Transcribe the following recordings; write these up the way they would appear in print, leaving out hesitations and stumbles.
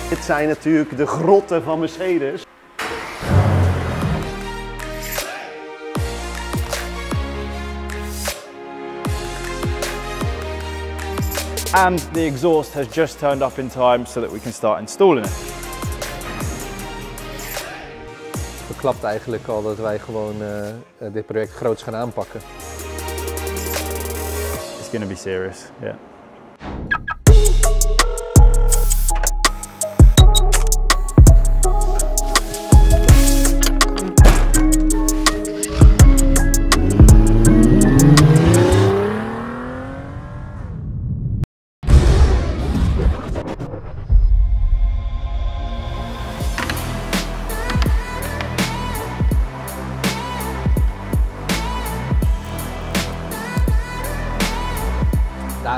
Dit zijn natuurlijk de grotten van Mercedes. And the exhaust has just turned up in time so that we can start installing it. Het klapt eigenlijk al dat wij gewoon dit project groots gaan aanpakken. It's going to be serious, yeah.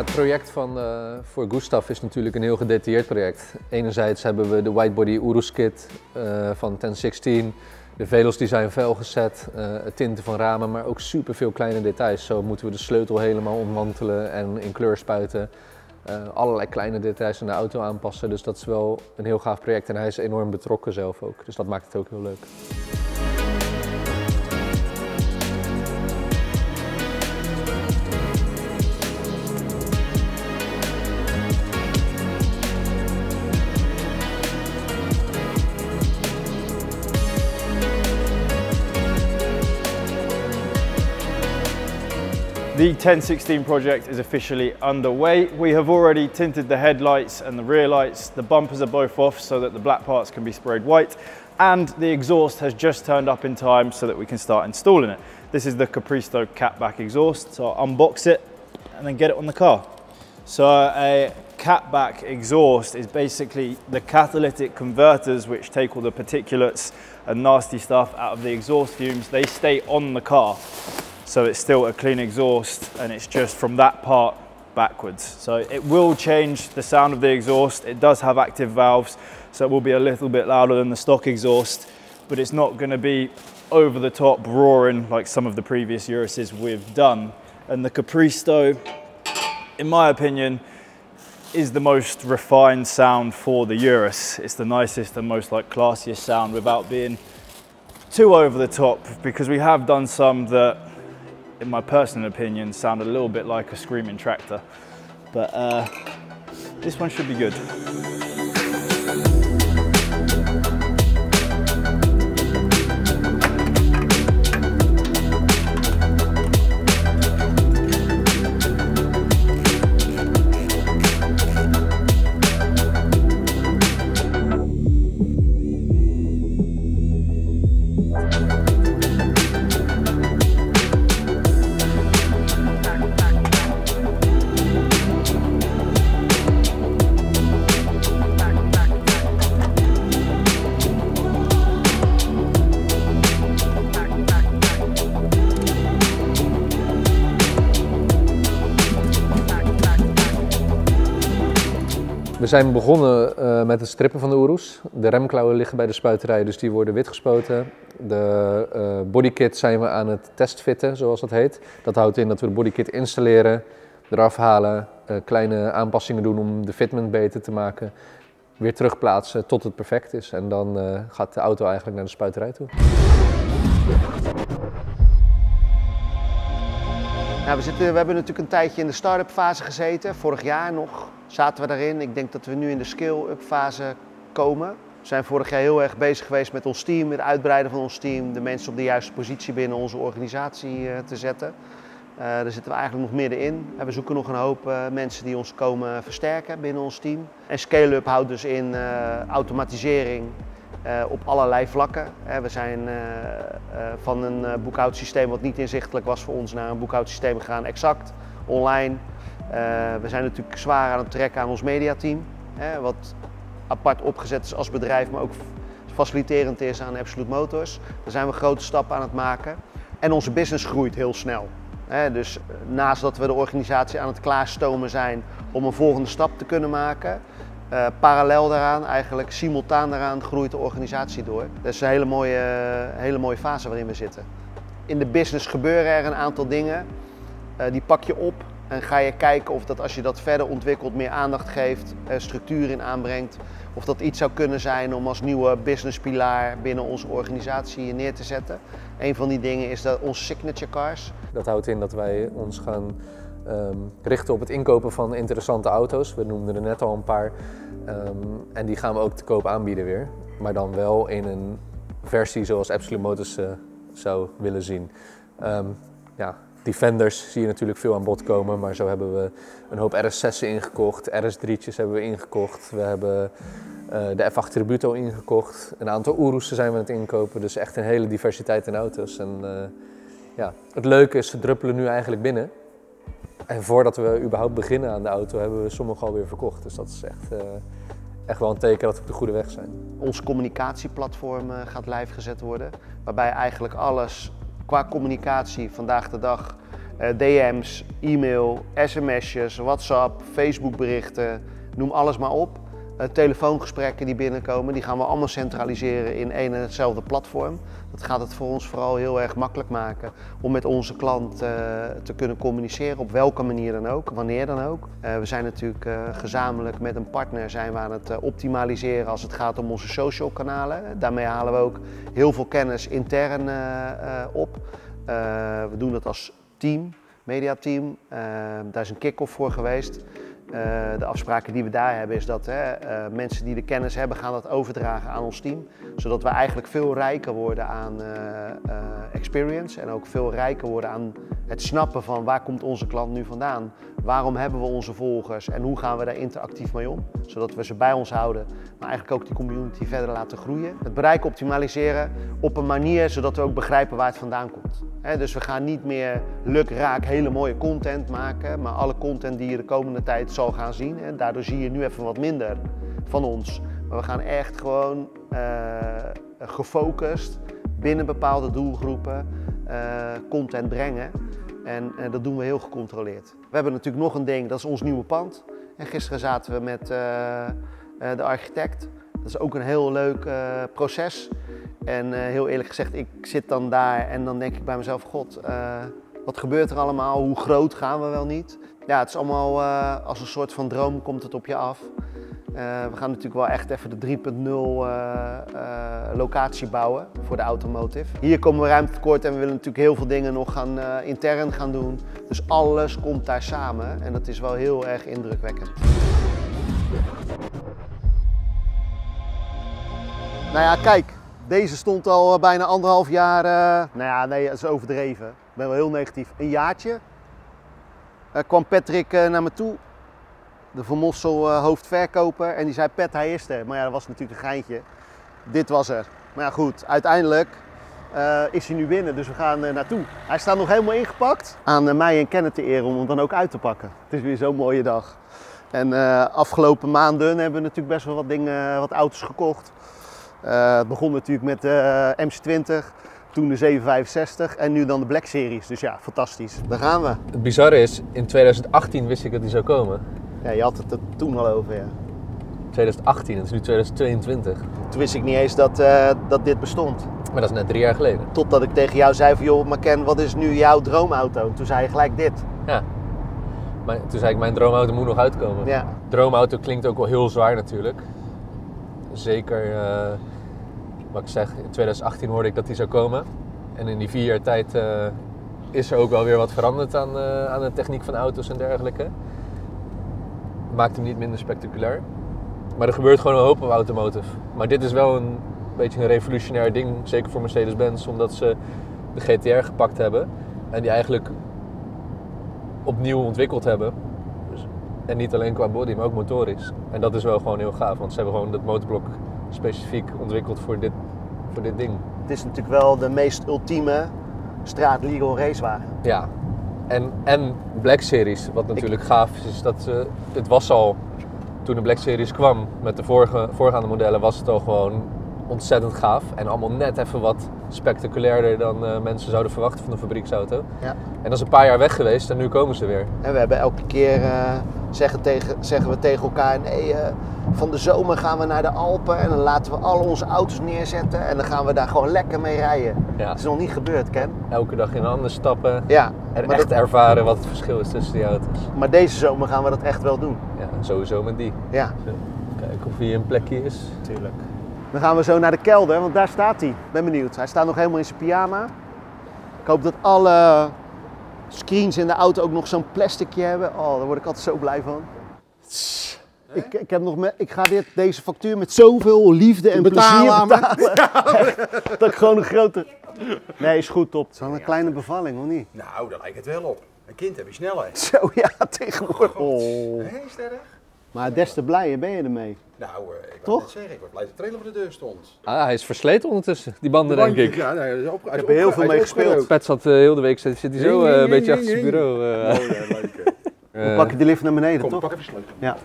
Het project voor Gustav is natuurlijk een heel gedetailleerd project. Enerzijds hebben we de Whitebody Urus kit van 1016, de Velos design velgezet, het tinten van ramen, maar ook superveel kleine details. Zo moeten we de sleutel helemaal ontmantelen en in kleur spuiten. Allerlei kleine details aan de auto aanpassen, dus dat is wel een heel gaaf project en hij is enorm betrokken zelf ook, dus dat maakt het ook heel leuk. The 1016 project is officially underway. We have already tinted the headlights and the rear lights. The bumpers are both off so that the black parts can be sprayed white. And the exhaust has just turned up in time so that we can start installing it. This is the Capristo catback exhaust. So I'll unbox it and then get it on the car. So a catback exhaust is basically the catalytic converters which take all the particulates and nasty stuff out of the exhaust fumes. They stay on the car. So it's still a clean exhaust and it's just from that part backwards. So it will change the sound of the exhaust. It does have active valves, so it will be a little bit louder than the stock exhaust, but it's not going to be over the top roaring like some of the previous Uruses we've done. And the Capristo, in my opinion, is the most refined sound for the Urus. It's the nicest and most classiest sound without being too over the top, because we have done some that, in my personal opinion, sound a little bit like a screaming tractor. But this one should be good. We zijn begonnen met het strippen van de Urus. De remklauwen liggen bij de spuiterij, dus die worden wit gespoten. De bodykit zijn we aan het testfitten, zoals dat heet. Dat houdt in dat we de bodykit installeren, eraf halen, kleine aanpassingen doen om de fitment beter te maken. Weer terugplaatsen tot het perfect is en dan gaat de auto eigenlijk naar de spuiterij toe. Nou, we hebben natuurlijk een tijdje in de start-up fase gezeten. Vorig jaar nog zaten we daarin. Ik denk dat we nu in de scale-up fase komen. We zijn vorig jaar heel erg bezig geweest met ons team, met het uitbreiden van ons team, de mensen op de juiste positie binnen onze organisatie te zetten. Daar zitten we eigenlijk nog middenin. We zoeken nog een hoop mensen die ons komen versterken binnen ons team. En scale-up houdt dus in automatisering op allerlei vlakken. We zijn van een boekhoudsysteem wat niet inzichtelijk was voor ons naar een boekhoudsysteem gegaan, exact, online. We zijn natuurlijk zwaar aan het trekken aan ons mediateam, wat apart opgezet is als bedrijf, maar ook faciliterend is aan Absolute Motors. Daar zijn we grote stappen aan het maken. En onze business groeit heel snel. Dus naast dat we de organisatie aan het klaarstomen zijn om een volgende stap te kunnen maken, parallel daaraan, eigenlijk simultaan daaraan, groeit de organisatie door. Dat is een hele mooie fase waarin we zitten. In de business gebeuren er een aantal dingen, die pak je op En ga je kijken of dat als je dat verder ontwikkelt, meer aandacht geeft, structuur in aanbrengt. Of dat iets zou kunnen zijn om als nieuwe businesspilaar binnen onze organisatie neer te zetten. Een van die dingen is dat onze signature cars. Dat houdt in dat wij ons gaan richten op het inkopen van interessante auto's. We noemden er net al een paar. En die gaan we ook te koop aanbieden weer. Maar dan wel in een versie zoals Absolute Motors zou willen zien. Ja, Defenders zie je natuurlijk veel aan bod komen, maar zo hebben we een hoop RS6'en ingekocht, RS3'tjes hebben we ingekocht. We hebben de F8 Tributo ingekocht. Een aantal Urus'en zijn we aan het inkopen, dus echt een hele diversiteit in auto's. En ja, het leuke is, ze druppelen nu eigenlijk binnen. En voordat we überhaupt beginnen aan de auto, hebben we sommige alweer verkocht. Dus dat is echt wel een teken dat we op de goede weg zijn. Ons communicatieplatform gaat live gezet worden, waarbij eigenlijk alles qua communicatie vandaag de dag, DM's, e-mail, sms'jes, WhatsApp, Facebook-berichten, noem alles maar op. Telefoongesprekken die binnenkomen, die gaan we allemaal centraliseren in één en hetzelfde platform. Dat gaat het voor ons vooral heel erg makkelijk maken om met onze klant te kunnen communiceren, op welke manier dan ook, wanneer dan ook. We zijn natuurlijk gezamenlijk met een partner zijn we aan het optimaliseren als het gaat om onze social kanalen. Daarmee halen we ook heel veel kennis intern op. We doen dat als team, mediateam. Daar is een kick-off voor geweest. De afspraken die we daar hebben is dat mensen die de kennis hebben gaan dat overdragen aan ons team. Zodat we eigenlijk veel rijker worden aan experience en ook veel rijker worden aan het snappen van waar komt onze klant nu vandaan. Waarom hebben we onze volgers en hoe gaan we daar interactief mee om. Zodat we ze bij ons houden, maar eigenlijk ook die community verder laten groeien. Het bereik optimaliseren op een manier zodat we ook begrijpen waar het vandaan komt. Dus we gaan niet meer lukraak hele mooie content maken, maar alle content die je de komende tijd zal gaan zien. Daardoor zie je nu even wat minder van ons. Maar we gaan echt gewoon gefocust binnen bepaalde doelgroepen content brengen. En dat doen we heel gecontroleerd. We hebben natuurlijk nog een ding, dat is ons nieuwe pand. En gisteren zaten we met de architect. Dat is ook een heel leuk proces. En heel eerlijk gezegd, ik zit dan daar en dan denk ik bij mezelf, god, wat gebeurt er allemaal? Hoe groot gaan we wel niet? Ja, het is allemaal als een soort van droom komt het op je af. We gaan natuurlijk wel echt even de 3.0 locatie bouwen voor de automotive. Hier komen we ruimte tekort en we willen natuurlijk heel veel dingen nog intern gaan doen. Dus alles komt daar samen en dat is wel heel erg indrukwekkend. Nou ja, kijk. Deze stond al bijna 1,5 jaar, nou ja, nee, dat is overdreven. Ik ben wel heel negatief. Een jaartje kwam Patrick naar me toe, de Van Mossel hoofdverkoper, en die zei: Pet, hij is er. Maar ja, dat was natuurlijk een geintje. Dit was er. Maar ja, goed, uiteindelijk is hij nu binnen, dus we gaan naartoe. Hij staat nog helemaal ingepakt. Aan mij en Kenneth te eren om hem dan ook uit te pakken. Het is weer zo'n mooie dag. En afgelopen maanden hebben we natuurlijk best wel wat dingen, wat auto's gekocht. Het begon natuurlijk met de MC20, toen de 765 en nu dan de Black Series. Dus ja, fantastisch. Daar gaan we. Het bizarre is, in 2018 wist ik dat die zou komen. Ja, je had het er toen al over, ja. 2018, het is nu 2022. Toen wist ik niet eens dat dit bestond. Maar dat is net 3 jaar geleden. Totdat ik tegen jou zei van, joh, maar Ken, wat is nu jouw droomauto? Toen zei je gelijk dit. Ja. Maar toen zei ik, mijn droomauto moet nog uitkomen. Ja. Droomauto klinkt ook wel heel zwaar natuurlijk. Zeker, wat ik zeg, in 2018 hoorde ik dat die zou komen. En in die 4 jaar tijd is er ook wel weer wat veranderd aan de techniek van auto's en dergelijke. Maakt hem niet minder spectaculair. Maar er gebeurt gewoon een hoop op automotive. Maar dit is wel een beetje een revolutionair ding, zeker voor Mercedes-Benz, omdat ze de GTR gepakt hebben en die eigenlijk opnieuw ontwikkeld hebben. En niet alleen qua body, maar ook motorisch. En dat is wel gewoon heel gaaf, want ze hebben gewoon dat motorblok specifiek ontwikkeld voor dit ding. Het is natuurlijk wel de meest ultieme straat-legal racewagen. Ja, en Black Series, wat natuurlijk gaaf is, dat het was al, toen de Black Series kwam met de voorgaande modellen, was het al gewoon ontzettend gaaf. En allemaal net even wat spectaculairder dan mensen zouden verwachten van een fabrieksauto. Ja. En dat is een paar jaar weg geweest en nu komen ze weer. En we hebben elke keer zeggen we tegen elkaar, nee, van de zomer gaan we naar de Alpen en dan laten we al onze auto's neerzetten en dan gaan we daar gewoon lekker mee rijden. Ja. Dat is nog niet gebeurd, Ken. Elke dag in een ander stappen Ja, en maar, echt ervaren wat het verschil is tussen die auto's. maar deze zomer gaan we dat echt wel doen. Ja, sowieso met die. Ja, Kijken of hier een plekje is. natuurlijk. Dan gaan we zo naar de kelder, want daar staat hij. Ben benieuwd. Hij staat nog helemaal in zijn pyjama. Ik hoop dat alle screens in de auto ook nog zo'n plasticje hebben. Oh, daar word ik altijd zo blij van. Ik ga deze factuur met zoveel liefde en plezier betalen. Dat ik gewoon een grote... Nee, is goed, top. Het is wel een kleine bevalling, of niet? Nou, daar lijkt het wel op. Een kind heb je snelheid. Zo, ja, tegenwoordig. Oh. Hé, is dat erg? Maar des te blijer ben je ermee. Nou, ik Toch? wou net zeggen, ik word blij dat de trailer voor de deur stond. Ah, hij is versleten ondertussen, die banden denk ik. Ja, nee, Ik heb er heel veel mee gespeeld. Pet zat heel de week zit hij zo een beetje achter zijn bureau. Oh, ja, leuk. Dan pak je de lift naar beneden, Kom, toch? pak even sleutel. Ja.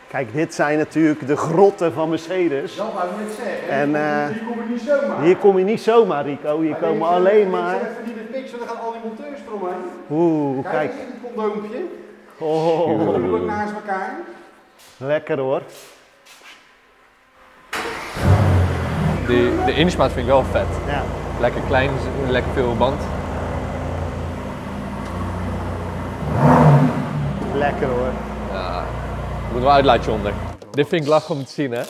Kijk, dit zijn natuurlijk de grotten van Mercedes. Dat wou ik net zeggen. En Hier kom je niet zomaar. hier kom je niet zomaar, Rico. Hier komen alleen maar... Ik zet even niet de pixel, dan gaan al die monteurs eromheen. Oeh, kijk. eens, een condoompje. Oh, Ook naast elkaar. lekker hoor. De inchmaat vind ik wel vet. Ja. Lekker klein, lekker veel band. Lekker hoor. Ja, er moet wel een uitlaatje onder. Dit vind ik lach om te zien, hè.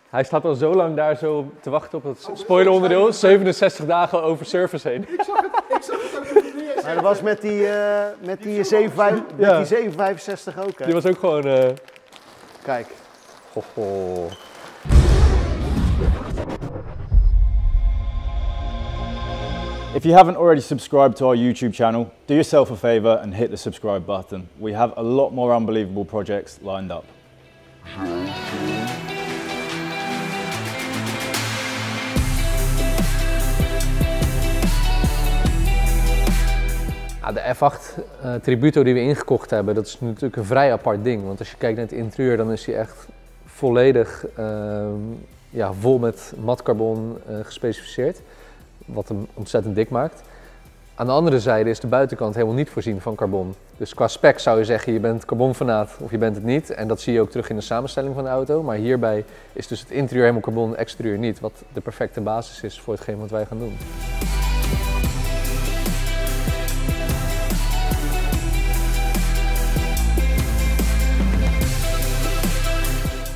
Hij staat al zo lang daar zo te wachten op het spoileronderdeel. 67 dagen over service heen. Ik zag het ook niet meer. Maar dat was met die 765 ook, hè? Die was ook gewoon... Kijk. Ho. If you haven't already subscribed to our YouTube channel, do yourself a favor and hit the subscribe button. We have a lot more unbelievable projects lined up. Ja, de F8 Tributo die we ingekocht hebben, dat is natuurlijk een vrij apart ding. Want als je kijkt naar het interieur, dan is hij echt volledig vol met matcarbon gespecificeerd. Wat hem ontzettend dik maakt. Aan de andere zijde is de buitenkant helemaal niet voorzien van carbon. Dus qua spec zou je zeggen, je bent carbonfanaat of je bent het niet. En dat zie je ook terug in de samenstelling van de auto. Maar hierbij is dus het interieur helemaal carbon, het exterieur niet. Wat de perfecte basis is voor hetgeen wat wij gaan doen.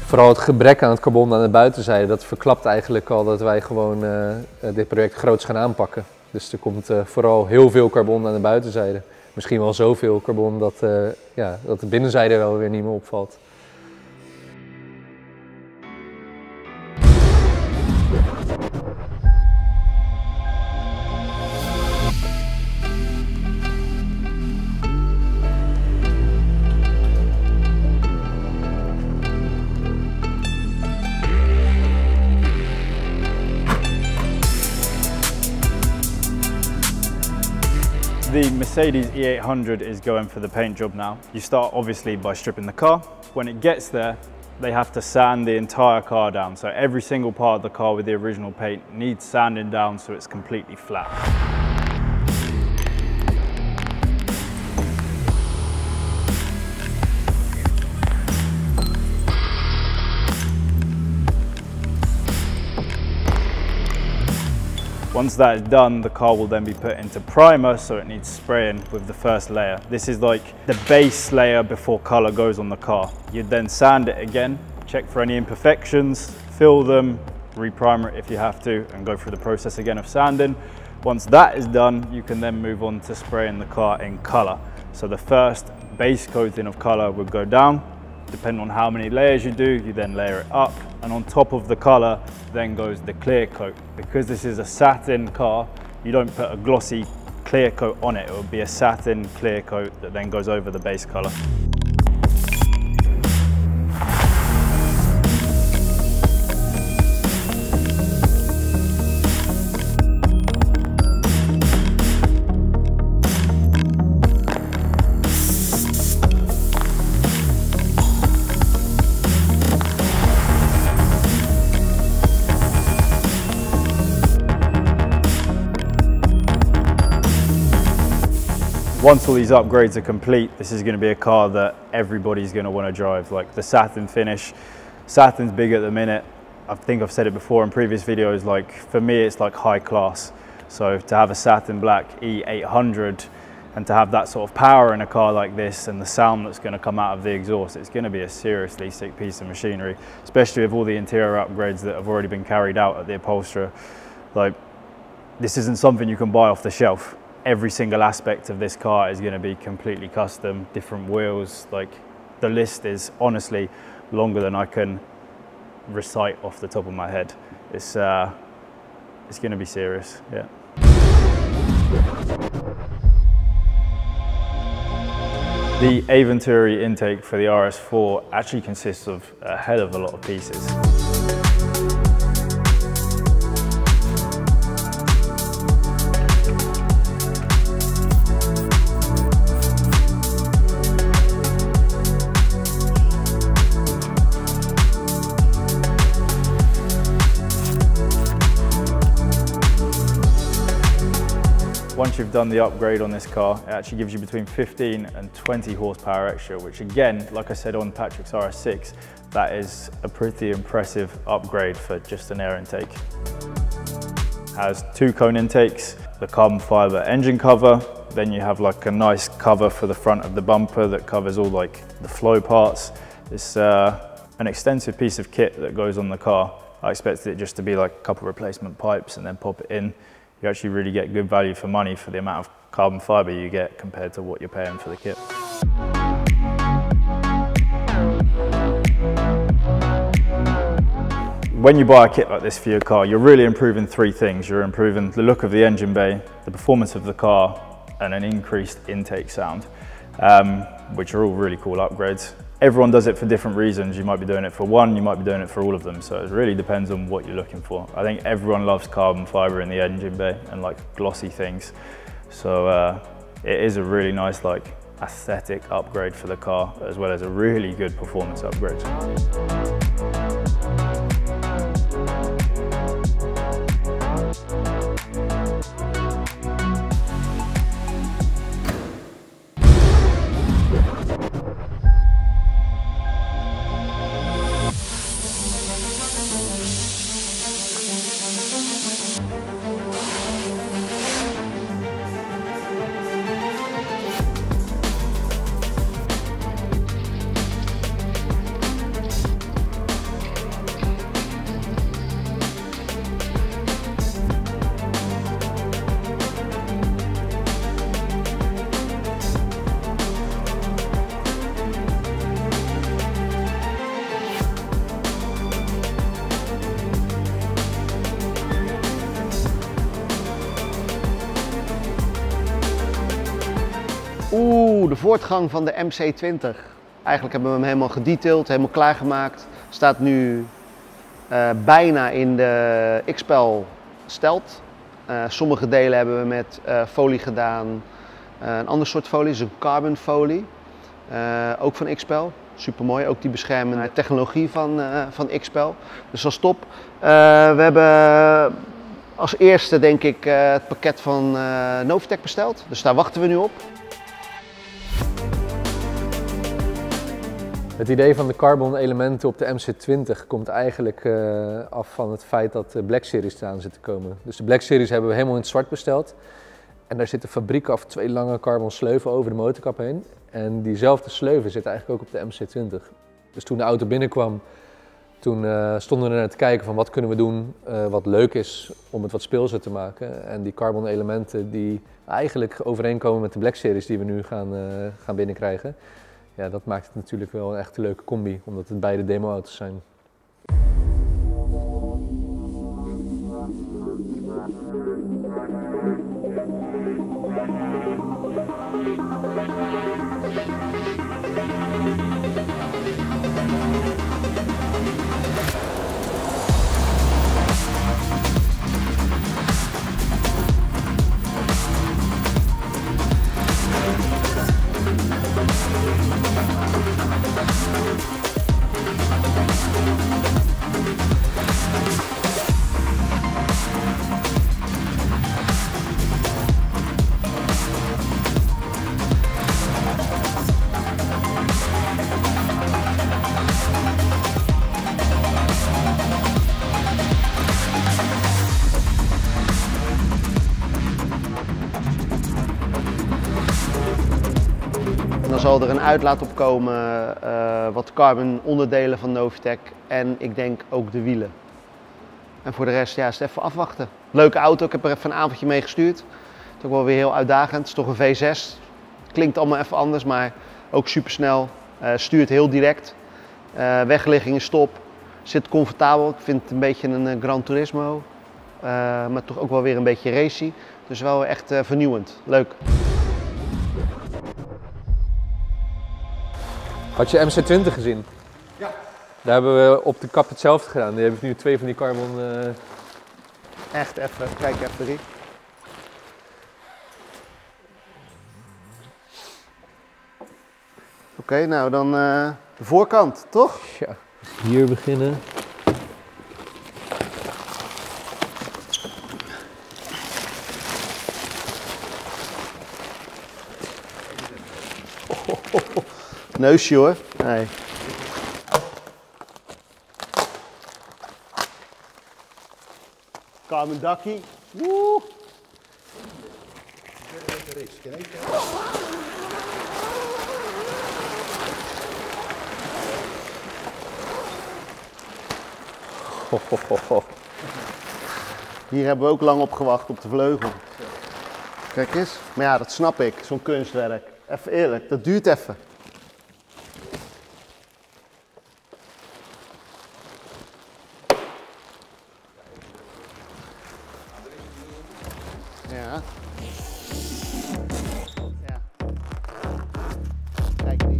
Vooral het gebrek aan het carbon aan de buitenzijde, dat verklapt eigenlijk al dat wij gewoon dit project groots gaan aanpakken. Dus er komt vooral heel veel carbon aan de buitenzijde. Misschien wel zoveel carbon dat de binnenzijde wel weer niet meer opvalt. The Mercedes E800 is going for the paint job now. You start obviously by stripping the car. When it gets there, they have to sand the entire car down. So every single part of the car with the original paint needs sanding down so it's completely flat. Once that is done, the car will then be put into primer, so it needs spraying with the first layer. This is like the base layer before color goes on the car. You'd then sand it again, check for any imperfections, fill them, reprimer it if you have to, and go through the process again of sanding. Once that is done, you can then move on to spraying the car in color. So the first base coating of color would go down. Depending on how many layers you do, you then layer it up, and on top of the color then goes the clear coat. Because this is a satin car, you don't put a glossy clear coat on it. It will be a satin clear coat that then goes over the base color. Once all these upgrades are complete, this is going to be a car that everybody's going to want to drive. Like the Saturn finish, Saturn's big at the minute. I think I've said it before in previous videos, like for me it's like high class. So to have a Saturn Black E800 and to have that sort of power in a car like this and the sound that's going to come out of the exhaust, it's going to be a seriously sick piece of machinery, especially with all the interior upgrades that have already been carried out at the upholsterer. Like, this isn't something you can buy off the shelf. Every single aspect of this car is going to be completely custom, different wheels. Like, the list is honestly longer than I can recite off the top of my head. It's going to be serious, yeah. The Aventuri intake for the RS4 actually consists of a hell of a lot of pieces. Once you've done the upgrade on this car, it actually gives you between 15 and 20 horsepower extra, which again, like I said on Patrick's RS6, that is a pretty impressive upgrade for just an air intake. It has 2 cone intakes, the carbon fiber engine cover, then you have like a nice cover for the front of the bumper that covers all like the flow parts. It's an extensive piece of kit that goes on the car. I expected it just to be like a couple replacement pipes and then pop it in. You actually really get good value for money for the amount of carbon fiber you get compared to what you're paying for the kit. When you buy a kit like this for your car, you're really improving 3 things. You're improving the look of the engine bay, the performance of the car, and an increased intake sound, which are all really cool upgrades. Everyone does it for different reasons. You might be doing it for one, you might be doing it for all of them. So it really depends on what you're looking for. I think everyone loves carbon fiber in the engine bay and like glossy things. So it is a really nice like aesthetic upgrade for the car, as well as a really good performance upgrade. De voortgang van de MC20. Eigenlijk hebben we hem helemaal gedetailed, helemaal klaargemaakt. Staat nu bijna in de X-Pel stelt. Sommige delen hebben we met folie gedaan. Een ander soort folie is een carbon folie. Ook van X-Pel. Super mooi, ook die beschermende technologie van X-Pel. Dus dat is top. We hebben als eerste denk ik het pakket van Novitec besteld. Dus daar wachten we nu op. Het idee van de carbon elementen op de MC20 komt eigenlijk af van het feit dat de Black Series eraan zit te komen. Dus de Black Series hebben we helemaal in het zwart besteld. En daar zitten fabriek af 2 lange carbon sleuven over de motorkap heen. En diezelfde sleuven zitten eigenlijk ook op de MC20. Dus toen de auto binnenkwam, toen stonden we er naar te kijken van wat kunnen we doen wat leuk is om het wat speelser te maken. En die carbon elementen die eigenlijk overeenkomen met de Black Series die we nu gaan binnenkrijgen. Ja, dat maakt het natuurlijk wel een echt leuke combi, omdat het beide demo-auto's zijn. zal er een uitlaat op komen, wat carbon onderdelen van Novitec en ik denk ook de wielen. En voor de rest, ja, is het even afwachten. Leuke auto, ik heb er even een avondje mee gestuurd. Het is ook wel weer heel uitdagend, het is toch een V6. Klinkt allemaal even anders, maar ook supersnel. Stuurt heel direct. Wegligging is top. Zit comfortabel. Ik vind het een beetje een Gran Turismo. Maar toch ook wel weer een beetje racy. Dus wel echt vernieuwend. Leuk. Had je MC20 gezien? Ja. Daar hebben we op de kap hetzelfde gedaan. Die heb ik nu 2 van die carbon... Echt even. Kijk even, Rick. Oké, nou dan de voorkant, toch? Ja, hier beginnen. Neusje hoor. Nee. Carmen dakkie. Woe! Hier hebben we ook lang op gewacht op de vleugel. Kijk eens. Maar ja, dat snap ik, zo'n kunstwerk. Even eerlijk, dat duurt even. Ja. Ja. Kijk die.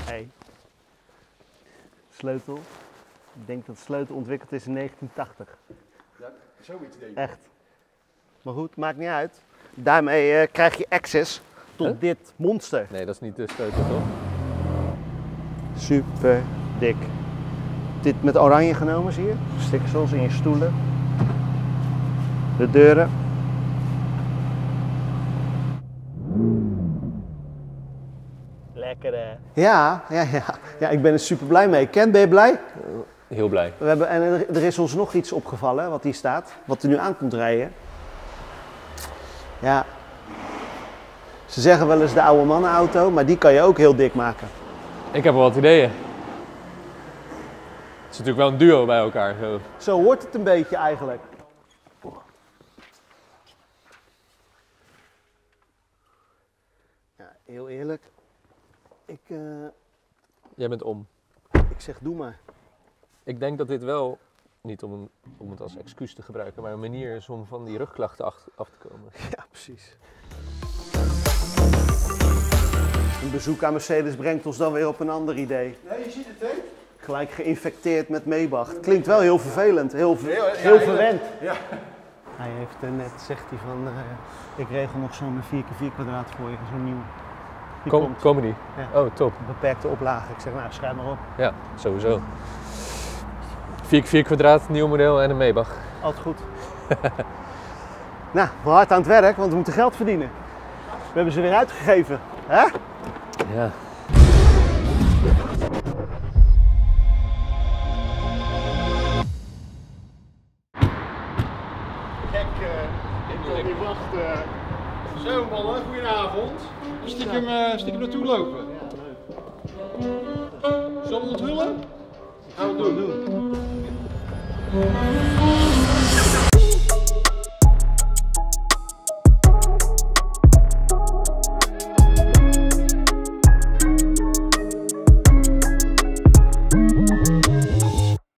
Hey. Sleutel. Ik denk dat de sleutel ontwikkeld is in 1980. Ja, zoiets denk ik. Echt. Maar goed, maakt niet uit. Daarmee krijg je access tot dit monster. Nee, dat is niet de sleutel toch? Super dik. Dit met oranje genomen, zie je? Stiksels in je stoelen. De deuren. Lekker hè? Ja, ik ben er super blij mee. Ken, ben je blij? Heel blij. We hebben, en er is ons nog iets opgevallen, wat hier staat. Wat er nu aan komt rijden. Ja. Ze zeggen wel eens de oude mannenauto, maar die kan je ook heel dik maken. Ik heb wel wat ideeën. Het is natuurlijk wel een duo bij elkaar. Zo. Zo hoort het een beetje eigenlijk. Ja, heel eerlijk. Jij bent om. Ik zeg doe maar. Ik denk dat dit wel, niet om het als excuus te gebruiken, maar een manier is om van die rugklachten af te komen. Ja, precies. Een bezoek aan Mercedes brengt ons dan weer op een ander idee. Nee, je ziet het hè? Gelijk geïnfecteerd met Maybach. Klinkt wel heel vervelend, heel verwend. Ja. Hij heeft net, zegt hij van, ik regel nog zo'n 4x4 kwadraat voor je, zo'n nieuw. Die komt. Comedy. Ja. Oh, top. Beperkte oplage. Ik zeg, nou schrijf maar op. Ja, sowieso. 4x4 kwadraat, nieuw model en een Maybach. Altijd goed. Nou, we hard aan het werk, want we moeten geld verdienen. We hebben ze weer uitgegeven. Hè? Ja. Kijk, ik wil niet wachten. Zo mannen, goedenavond. Stiekem naartoe lopen. Ja, leuk. Zullen we onthullen? Gaan we doen.